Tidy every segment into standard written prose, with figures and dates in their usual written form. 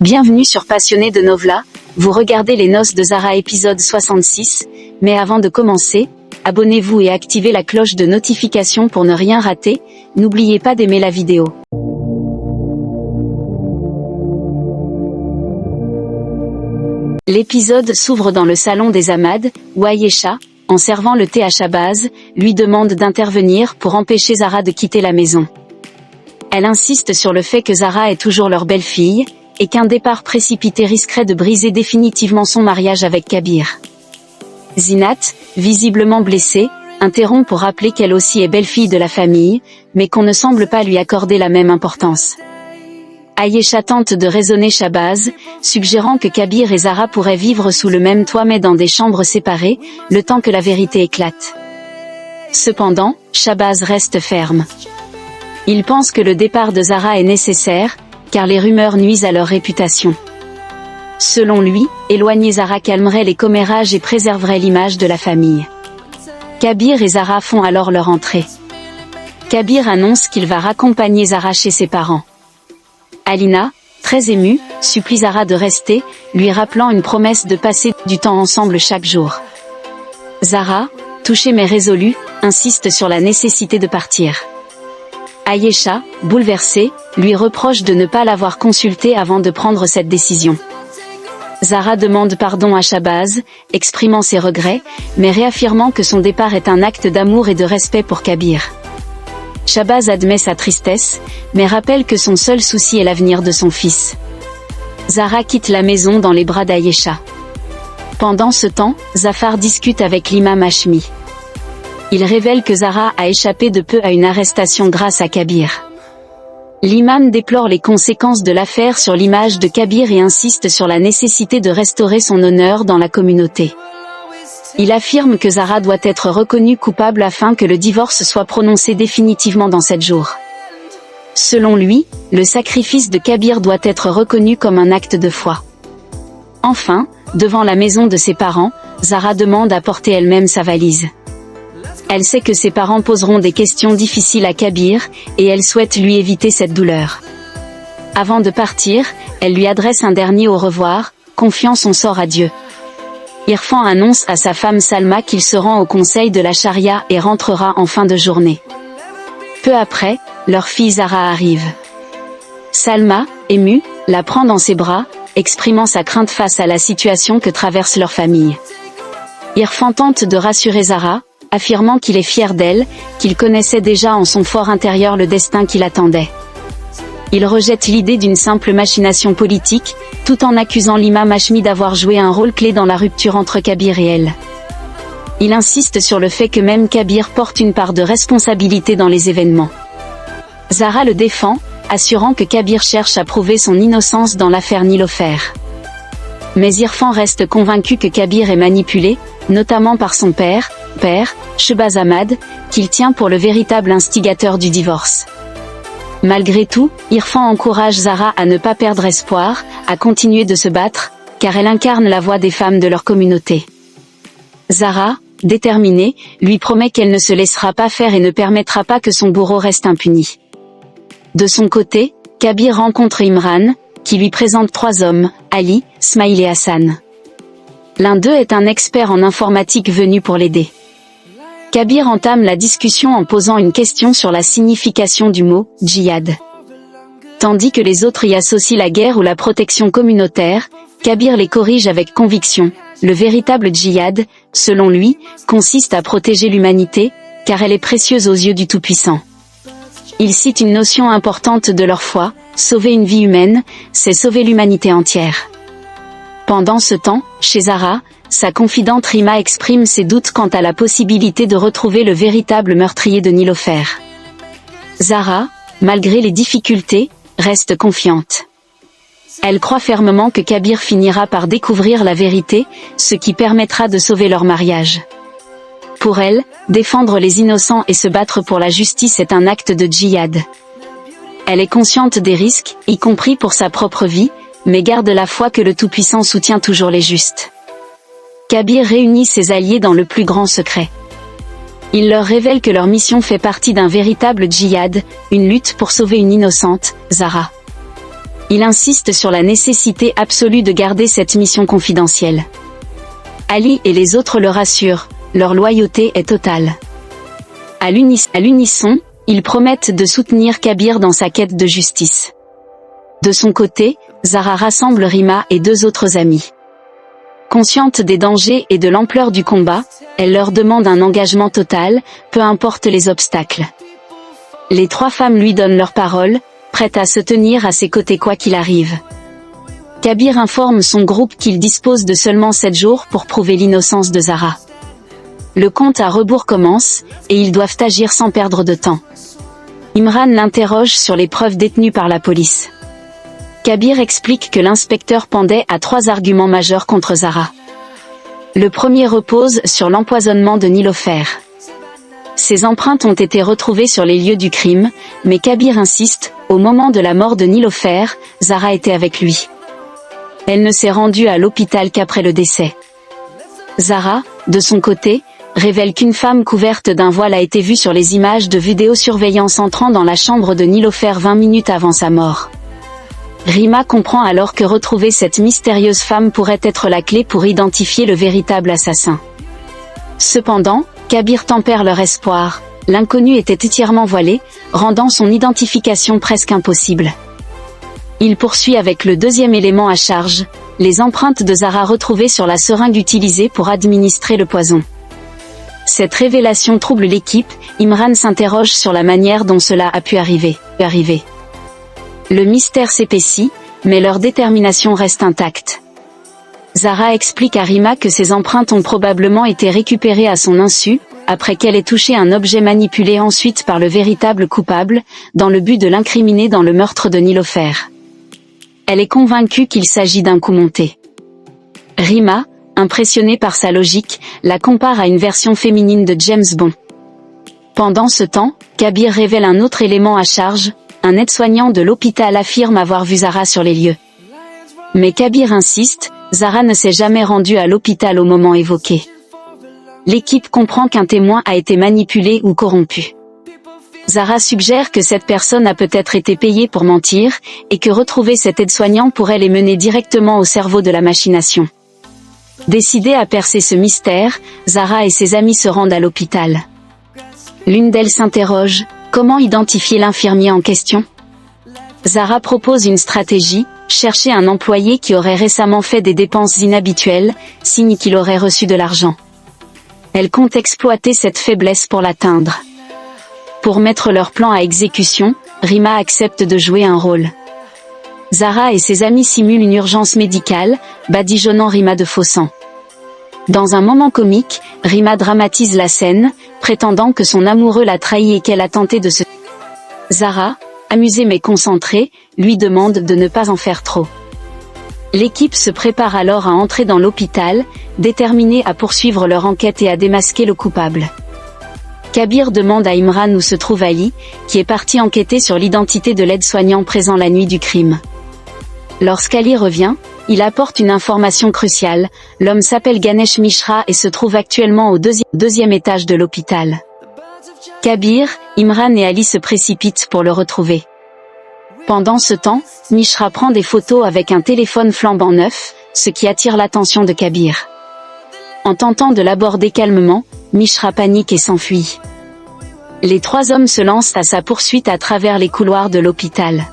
Bienvenue sur Passionné de Novla, vous regardez Les Noces de Zara épisode 66, mais avant de commencer, abonnez-vous et activez la cloche de notification pour ne rien rater, n'oubliez pas d'aimer la vidéo. L'épisode s'ouvre dans le salon des Ahmad, où Ayesha, en servant le thé à Shahbaz, lui demande d'intervenir pour empêcher Zara de quitter la maison. Elle insiste sur le fait que Zara est toujours leur belle-fille, et qu'un départ précipité risquerait de briser définitivement son mariage avec Kabir. Zinat, visiblement blessée, interrompt pour rappeler qu'elle aussi est belle-fille de la famille, mais qu'on ne semble pas lui accorder la même importance. Ayesha tente de raisonner Shahbaz, suggérant que Kabir et Zara pourraient vivre sous le même toit mais dans des chambres séparées, le temps que la vérité éclate. Cependant, Shahbaz reste ferme. Il pense que le départ de Zara est nécessaire, car les rumeurs nuisent à leur réputation. Selon lui, éloigner Zara calmerait les commérages et préserverait l'image de la famille. Kabir et Zara font alors leur entrée. Kabir annonce qu'il va raccompagner Zara chez ses parents. Alina, très émue, supplie Zara de rester, lui rappelant une promesse de passer du temps ensemble chaque jour. Zara, touchée mais résolue, insiste sur la nécessité de partir. Ayesha, bouleversée, lui reproche de ne pas l'avoir consultée avant de prendre cette décision. Zara demande pardon à Shahbaz, exprimant ses regrets, mais réaffirmant que son départ est un acte d'amour et de respect pour Kabir. Shahbaz admet sa tristesse, mais rappelle que son seul souci est l'avenir de son fils. Zara quitte la maison dans les bras d'Ayesha. Pendant ce temps, Zafar discute avec l'imam Hashmi. Il révèle que Zara a échappé de peu à une arrestation grâce à Kabir. L'imam déplore les conséquences de l'affaire sur l'image de Kabir et insiste sur la nécessité de restaurer son honneur dans la communauté. Il affirme que Zara doit être reconnue coupable afin que le divorce soit prononcé définitivement dans 7 jours. Selon lui, le sacrifice de Kabir doit être reconnu comme un acte de foi. Enfin, devant la maison de ses parents, Zara demande à porter elle-même sa valise. Elle sait que ses parents poseront des questions difficiles à Kabir, et elle souhaite lui éviter cette douleur. Avant de partir, elle lui adresse un dernier au revoir, confiant son sort à Dieu. Irfan annonce à sa femme Salma qu'il se rend au conseil de la charia et rentrera en fin de journée. Peu après, leur fille Zara arrive. Salma, émue, la prend dans ses bras, exprimant sa crainte face à la situation que traverse leur famille. Irfan tente de rassurer Zara, affirmant qu'il est fier d'elle, qu'il connaissait déjà en son fort intérieur le destin qui l'attendait. Il rejette l'idée d'une simple machination politique, tout en accusant l'imam Hashmi d'avoir joué un rôle clé dans la rupture entre Kabir et elle. Il insiste sur le fait que même Kabir porte une part de responsabilité dans les événements. Zara le défend, assurant que Kabir cherche à prouver son innocence dans l'affaire Nilofer. Mais Irfan reste convaincu que Kabir est manipulé, notamment par son père, Shahbaz Ahmad, qu'il tient pour le véritable instigateur du divorce. Malgré tout, Irfan encourage Zara à ne pas perdre espoir, à continuer de se battre, car elle incarne la voix des femmes de leur communauté. Zara, déterminée, lui promet qu'elle ne se laissera pas faire et ne permettra pas que son bourreau reste impuni. De son côté, Kabir rencontre Imran, qui lui présente 3 hommes, Ali, Smaïl et Hassan. L'un d'eux est un expert en informatique venu pour l'aider. Kabir entame la discussion en posant une question sur la signification du mot « djihad ». Tandis que les autres y associent la guerre ou la protection communautaire, Kabir les corrige avec conviction. Le véritable djihad, selon lui, consiste à protéger l'humanité, car elle est précieuse aux yeux du Tout-Puissant. Il cite une notion importante de leur foi, sauver une vie humaine, c'est sauver l'humanité entière. Pendant ce temps, chez Zara, sa confidente Rima exprime ses doutes quant à la possibilité de retrouver le véritable meurtrier de Nilofer. Zara, malgré les difficultés, reste confiante. Elle croit fermement que Kabir finira par découvrir la vérité, ce qui permettra de sauver leur mariage. Pour elle, défendre les innocents et se battre pour la justice est un acte de djihad. Elle est consciente des risques, y compris pour sa propre vie, mais garde la foi que le Tout-Puissant soutient toujours les justes. Kabir réunit ses alliés dans le plus grand secret. Il leur révèle que leur mission fait partie d'un véritable djihad, une lutte pour sauver une innocente, Zara. Il insiste sur la nécessité absolue de garder cette mission confidentielle. Ali et les autres le rassurent, leur loyauté est totale. À l'unisson, ils promettent de soutenir Kabir dans sa quête de justice. De son côté, Zara rassemble Rima et 2 autres amis. Consciente des dangers et de l'ampleur du combat, elle leur demande un engagement total, peu importe les obstacles. Les 3 femmes lui donnent leur parole, prêtes à se tenir à ses côtés quoi qu'il arrive. Kabir informe son groupe qu'il dispose de seulement 7 jours pour prouver l'innocence de Zara. Le compte à rebours commence, et ils doivent agir sans perdre de temps. Imran l'interroge sur les preuves détenues par la police. Kabir explique que l'inspecteur pendait à 3 arguments majeurs contre Zara. Le premier repose sur l'empoisonnement de Nilofer. Ses empreintes ont été retrouvées sur les lieux du crime, mais Kabir insiste, au moment de la mort de Nilofer, Zara était avec lui. Elle ne s'est rendue à l'hôpital qu'après le décès. Zara, de son côté, révèle qu'une femme couverte d'un voile a été vue sur les images de vidéosurveillance entrant dans la chambre de Nilofer 20 minutes avant sa mort. Rima comprend alors que retrouver cette mystérieuse femme pourrait être la clé pour identifier le véritable assassin. Cependant, Kabir tempère leur espoir, l'inconnu était entièrement voilé, rendant son identification presque impossible. Il poursuit avec le deuxième élément à charge, les empreintes de Zara retrouvées sur la seringue utilisée pour administrer le poison. Cette révélation trouble l'équipe, Imran s'interroge sur la manière dont cela a pu arriver. Le mystère s'épaissit, mais leur détermination reste intacte. Zara explique à Rima que ces empreintes ont probablement été récupérées à son insu, après qu'elle ait touché un objet manipulé ensuite par le véritable coupable, dans le but de l'incriminer dans le meurtre de Nilofer. Elle est convaincue qu'il s'agit d'un coup monté. Rima, impressionnée par sa logique, la compare à une version féminine de James Bond. Pendant ce temps, Kabir révèle un autre élément à charge, un aide-soignant de l'hôpital affirme avoir vu Zara sur les lieux. Mais Kabir insiste, Zara ne s'est jamais rendue à l'hôpital au moment évoqué. L'équipe comprend qu'un témoin a été manipulé ou corrompu. Zara suggère que cette personne a peut-être été payée pour mentir, et que retrouver cet aide-soignant pourrait les mener directement au cerveau de la machination. Décidée à percer ce mystère, Zara et ses amis se rendent à l'hôpital. L'une d'elles s'interroge, comment identifier l'infirmier en question ? Zara propose une stratégie, chercher un employé qui aurait récemment fait des dépenses inhabituelles, signe qu'il aurait reçu de l'argent. Elle compte exploiter cette faiblesse pour l'atteindre. Pour mettre leur plan à exécution, Rima accepte de jouer un rôle. Zara et ses amis simulent une urgence médicale, badigeonnant Rima de faux sang. Dans un moment comique, Rima dramatise la scène, prétendant que son amoureux l'a trahi et qu'elle a tenté de se... Zara, amusée mais concentrée, lui demande de ne pas en faire trop. L'équipe se prépare alors à entrer dans l'hôpital, déterminée à poursuivre leur enquête et à démasquer le coupable. Kabir demande à Imran où se trouve Ali, qui est parti enquêter sur l'identité de l'aide-soignant présent la nuit du crime. Lorsqu'Ali revient, il apporte une information cruciale, l'homme s'appelle Ganesh Mishra et se trouve actuellement au deuxième étage de l'hôpital. Kabir, Imran et Ali se précipitent pour le retrouver. Pendant ce temps, Mishra prend des photos avec un téléphone flambant neuf, ce qui attire l'attention de Kabir. En tentant de l'aborder calmement, Mishra panique et s'enfuit. Les 3 hommes se lancent à sa poursuite à travers les couloirs de l'hôpital.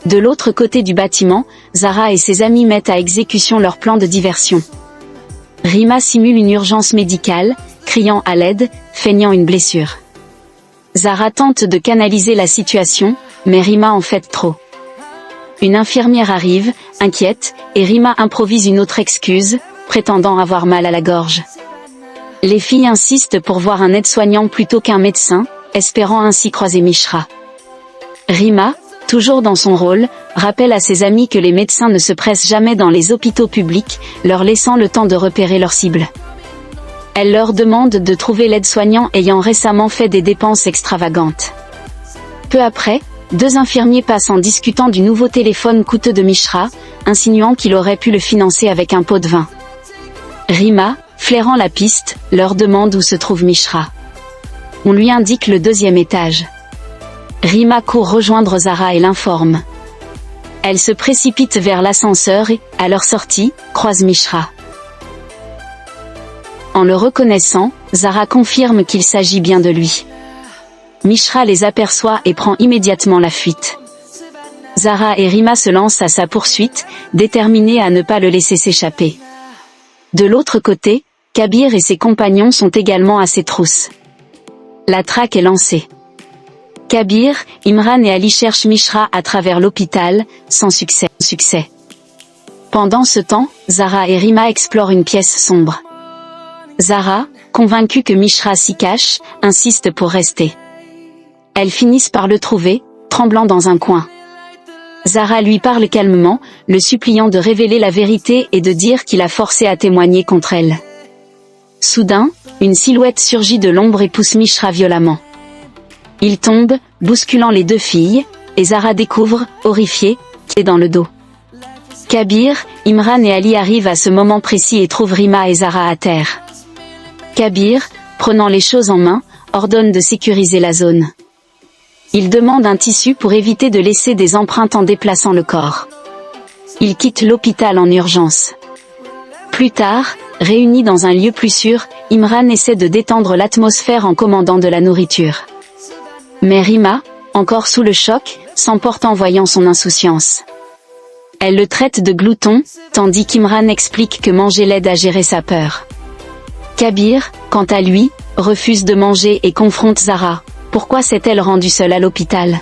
De l'autre côté du bâtiment, Zara et ses amis mettent à exécution leur plan de diversion. Rima simule une urgence médicale, criant à l'aide, feignant une blessure. Zara tente de canaliser la situation, mais Rima en fait trop. Une infirmière arrive, inquiète, et Rima improvise une autre excuse, prétendant avoir mal à la gorge. Les filles insistent pour voir un aide-soignant plutôt qu'un médecin, espérant ainsi croiser Mishra. Rima, toujours dans son rôle, rappelle à ses amis que les médecins ne se pressent jamais dans les hôpitaux publics, leur laissant le temps de repérer leur cible. Elle leur demande de trouver l'aide-soignant ayant récemment fait des dépenses extravagantes. Peu après, 2 infirmiers passent en discutant du nouveau téléphone coûteux de Mishra, insinuant qu'il aurait pu le financer avec un pot de vin. Rima, flairant la piste, leur demande où se trouve Mishra. On lui indique le 2e étage. Rima court rejoindre Zara et l'informe. Elle se précipite vers l'ascenseur et, à leur sortie, croise Mishra. En le reconnaissant, Zara confirme qu'il s'agit bien de lui. Mishra les aperçoit et prend immédiatement la fuite. Zara et Rima se lancent à sa poursuite, déterminés à ne pas le laisser s'échapper. De l'autre côté, Kabir et ses compagnons sont également à ses trousses. La traque est lancée. Kabir, Imran et Ali cherchent Mishra à travers l'hôpital, sans succès. Pendant ce temps, Zara et Rima explorent une pièce sombre. Zara, convaincue que Mishra s'y cache, insiste pour rester. Elles finissent par le trouver, tremblant dans un coin. Zara lui parle calmement, le suppliant de révéler la vérité et de dire qu'il a forcé à témoigner contre elle. Soudain, une silhouette surgit de l'ombre et pousse Mishra violemment. Il tombe, bousculant les deux filles, et Zara découvre, horrifiée, qu'il est dans le dos. Kabir, Imran et Ali arrivent à ce moment précis et trouvent Rima et Zara à terre. Kabir, prenant les choses en main, ordonne de sécuriser la zone. Il demande un tissu pour éviter de laisser des empreintes en déplaçant le corps. Il quitte l'hôpital en urgence. Plus tard, réunis dans un lieu plus sûr, Imran essaie de détendre l'atmosphère en commandant de la nourriture. Mais Rima, encore sous le choc, s'emporte en voyant son insouciance. Elle le traite de glouton, tandis qu'Imran explique que manger l'aide à gérer sa peur. Kabir, quant à lui, refuse de manger et confronte Zara. Pourquoi s'est-elle rendue seule à l'hôpital?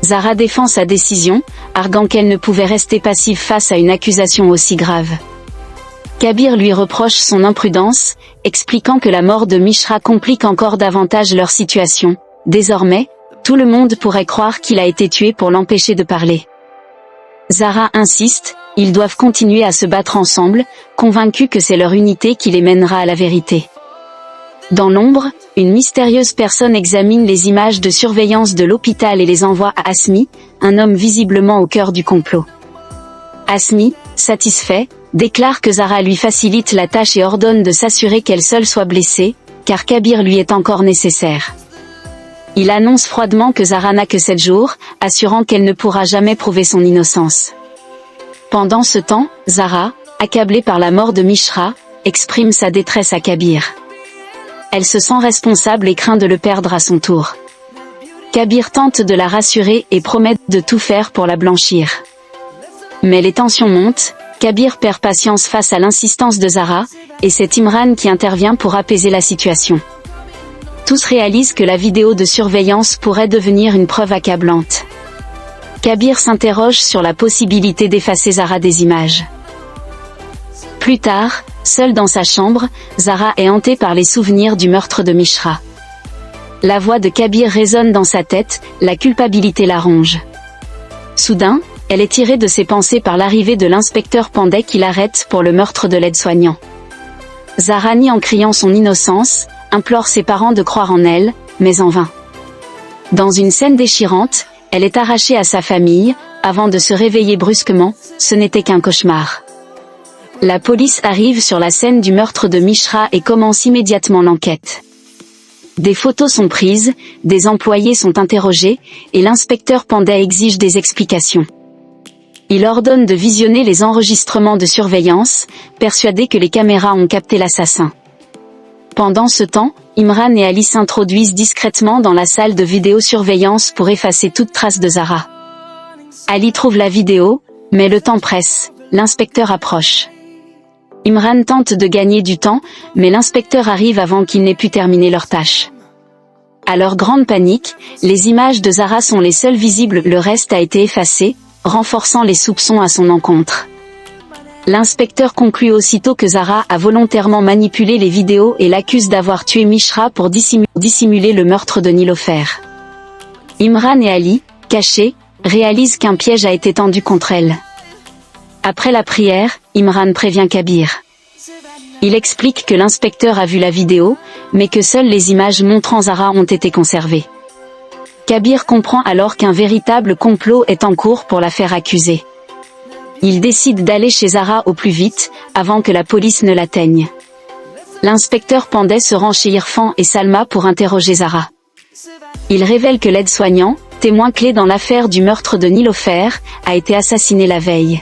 Zara défend sa décision, arguant qu'elle ne pouvait rester passive face à une accusation aussi grave. Kabir lui reproche son imprudence, expliquant que la mort de Mishra complique encore davantage leur situation. Désormais, tout le monde pourrait croire qu'il a été tué pour l'empêcher de parler. Zara insiste, ils doivent continuer à se battre ensemble, convaincus que c'est leur unité qui les mènera à la vérité. Dans l'ombre, une mystérieuse personne examine les images de surveillance de l'hôpital et les envoie à Asmi, un homme visiblement au cœur du complot. Asmi, satisfait, déclare que Zara lui facilite la tâche et ordonne de s'assurer qu'elle seule soit blessée, car Kabir lui est encore nécessaire. Il annonce froidement que Zara n'a que 7 jours, assurant qu'elle ne pourra jamais prouver son innocence. Pendant ce temps, Zara, accablée par la mort de Mishra, exprime sa détresse à Kabir. Elle se sent responsable et craint de le perdre à son tour. Kabir tente de la rassurer et promet de tout faire pour la blanchir. Mais les tensions montent, Kabir perd patience face à l'insistance de Zara, et c'est Imran qui intervient pour apaiser la situation. Tous réalisent que la vidéo de surveillance pourrait devenir une preuve accablante. Kabir s'interroge sur la possibilité d'effacer Zara des images. Plus tard, seule dans sa chambre, Zara est hantée par les souvenirs du meurtre de Mishra. La voix de Kabir résonne dans sa tête, la culpabilité la ronge. Soudain, elle est tirée de ses pensées par l'arrivée de l'inspecteur Pandey qui l'arrête pour le meurtre de l'aide-soignant. Zara nie en criant son innocence, implore ses parents de croire en elle, mais en vain. Dans une scène déchirante, elle est arrachée à sa famille, avant de se réveiller brusquement, ce n'était qu'un cauchemar. La police arrive sur la scène du meurtre de Mishra et commence immédiatement l'enquête. Des photos sont prises, des employés sont interrogés, et l'inspecteur Pandey exige des explications. Il ordonne de visionner les enregistrements de surveillance, persuadé que les caméras ont capté l'assassin. Pendant ce temps, Imran et Ali s'introduisent discrètement dans la salle de vidéosurveillance pour effacer toute trace de Zara. Ali trouve la vidéo, mais le temps presse, l'inspecteur approche. Imran tente de gagner du temps, mais l'inspecteur arrive avant qu'ils n'aient pu terminer leur tâche. À leur grande panique, les images de Zara sont les seules visibles, le reste a été effacé, renforçant les soupçons à son encontre. L'inspecteur conclut aussitôt que Zara a volontairement manipulé les vidéos et l'accuse d'avoir tué Mishra pour dissimuler le meurtre de Nilofer. Imran et Ali, cachés, réalisent qu'un piège a été tendu contre elle. Après la prière, Imran prévient Kabir. Il explique que l'inspecteur a vu la vidéo, mais que seules les images montrant Zara ont été conservées. Kabir comprend alors qu'un véritable complot est en cours pour la faire accuser. Il décide d'aller chez Zara au plus vite, avant que la police ne l'atteigne. L'inspecteur Pandey se rend chez Irfan et Salma pour interroger Zara. Il révèle que l'aide-soignant, témoin clé dans l'affaire du meurtre de Nilofer, a été assassiné la veille.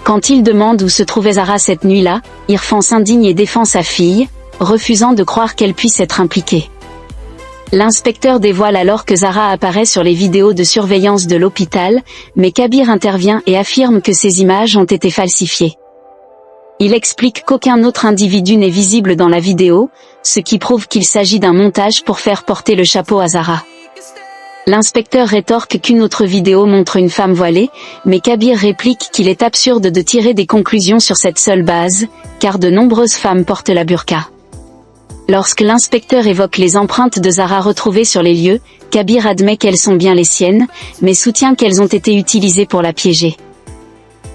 Quand il demande où se trouvait Zara cette nuit-là, Irfan s'indigne et défend sa fille, refusant de croire qu'elle puisse être impliquée. L'inspecteur dévoile alors que Zara apparaît sur les vidéos de surveillance de l'hôpital, mais Kabir intervient et affirme que ces images ont été falsifiées. Il explique qu'aucun autre individu n'est visible dans la vidéo, ce qui prouve qu'il s'agit d'un montage pour faire porter le chapeau à Zara. L'inspecteur rétorque qu'une autre vidéo montre une femme voilée, mais Kabir réplique qu'il est absurde de tirer des conclusions sur cette seule base, car de nombreuses femmes portent la burqa. Lorsque l'inspecteur évoque les empreintes de Zara retrouvées sur les lieux, Kabir admet qu'elles sont bien les siennes, mais soutient qu'elles ont été utilisées pour la piéger.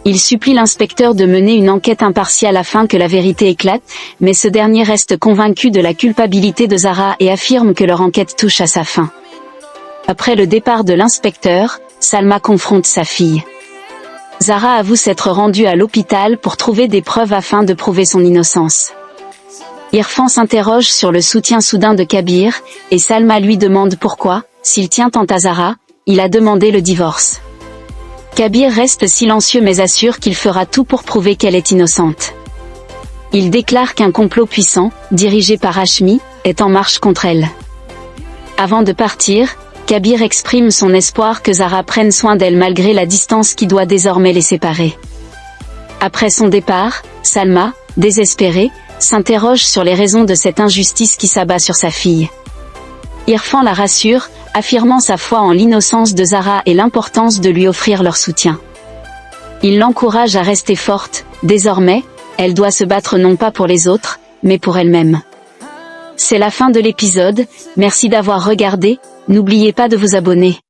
Il supplie l'inspecteur de mener une enquête impartiale afin que la vérité éclate, mais ce dernier reste convaincu de la culpabilité de Zara et affirme que leur enquête touche à sa fin. Après le départ de l'inspecteur, Salma confronte sa fille. Zara avoue s'être rendue à l'hôpital pour trouver des preuves afin de prouver son innocence. Irfan s'interroge sur le soutien soudain de Kabir, et Salma lui demande pourquoi, s'il tient tant à Zara, il a demandé le divorce. Kabir reste silencieux mais assure qu'il fera tout pour prouver qu'elle est innocente. Il déclare qu'un complot puissant, dirigé par Hashmi, est en marche contre elle. Avant de partir, Kabir exprime son espoir que Zara prenne soin d'elle malgré la distance qui doit désormais les séparer. Après son départ, Salma, désespérée, s'interroge sur les raisons de cette injustice qui s'abat sur sa fille. Irfan la rassure, affirmant sa foi en l'innocence de Zara et l'importance de lui offrir leur soutien. Il l'encourage à rester forte, désormais, elle doit se battre non pas pour les autres, mais pour elle-même. C'est la fin de l'épisode, merci d'avoir regardé, n'oubliez pas de vous abonner.